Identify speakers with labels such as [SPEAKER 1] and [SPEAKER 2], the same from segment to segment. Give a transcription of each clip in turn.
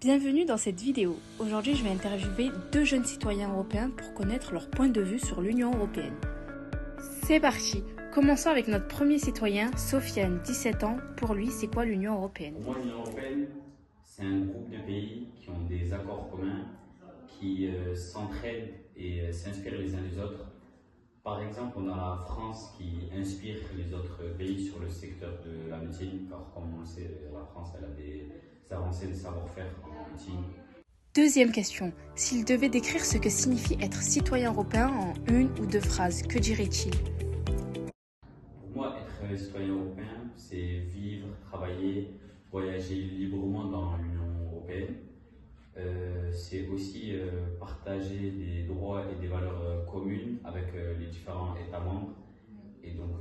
[SPEAKER 1] Bienvenue dans cette vidéo. Aujourd'hui, je vais interviewer deux jeunes citoyens européens pour connaître leur point de vue sur l'Union européenne. C'est parti. Commençons avec notre premier citoyen, Sofiane, 17 ans. Pour lui, c'est quoi l'Union européenne?
[SPEAKER 2] Pour moi, l'Union européenne, c'est un groupe de pays qui ont des accords communs, qui s'entraident et s'inspirent les uns des autres. Par exemple, on a la France qui inspire les autres pays sur le secteur de la médecine, car comme on le sait, la France elle a des avancées de savoir-faire en médecine.
[SPEAKER 1] Deuxième question. S'il devait décrire ce que signifie être citoyen européen en une ou deux phrases, que dirait-il?
[SPEAKER 2] Pour moi, être citoyen européen, c'est vivre, travailler, voyager librement dans l'Union européenne. C'est aussi partager des droits et des valeurs communes avec les différents États membres et donc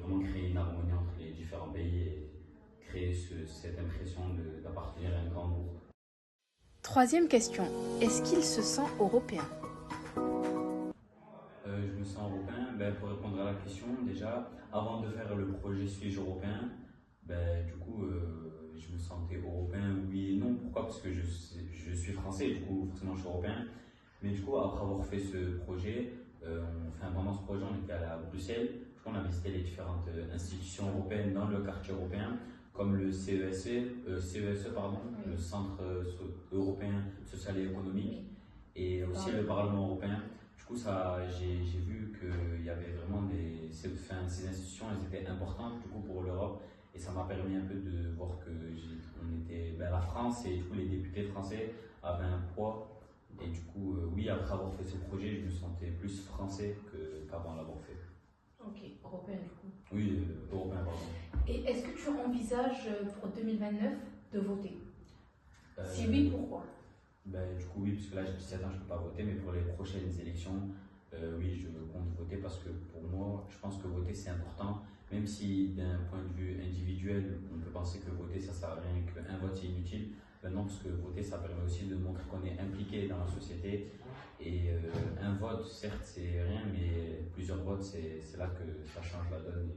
[SPEAKER 2] vraiment créer une harmonie entre les différents pays et créer cette impression d'appartenir à un grand groupe.
[SPEAKER 1] Troisième question. Est-ce qu'il se sent européen?
[SPEAKER 2] Je me sens européen. Pour répondre à la question, déjà, avant de faire le projet Suis-je européen, je me sentais européen, oui et non. Pourquoi? Parce que je suis français, du coup, forcément, je suis européen. Mais du coup, après avoir fait ce projet, pendant ce projet, on était allé à Bruxelles. Du coup, on a visité les différentes institutions européennes dans le quartier européen, comme le CESE, le Centre européen social et économique, et aussi le Parlement européen. Du coup, j'ai vu qu'il y avait vraiment ces institutions, elles étaient importantes du coup, pour l'Europe. Et ça m'a permis un peu de voir que la France et du coup, les députés français avaient un poids. Et du coup, oui, après avoir fait ce projet, je me sentais plus français qu'avant l'avoir fait.
[SPEAKER 3] Ok, européen du coup.
[SPEAKER 2] Oui, européen, pardon.
[SPEAKER 3] Et est-ce que tu envisages pour 2029 de voter? Si oui, pourquoi?
[SPEAKER 2] Du coup, oui, puisque là j'ai 17 ans, je ne peux pas voter, mais pour les prochaines élections, oui, je compte voter parce que pour moi, je pense que voter c'est important, même si d'un point de vue individuel, on peut penser que voter ça sert à rien, qu'un vote c'est inutile. Non, parce que voter ça permet aussi de montrer qu'on est impliqué dans la société. Et un vote, certes, c'est rien, mais plusieurs votes, c'est là que ça change la donne.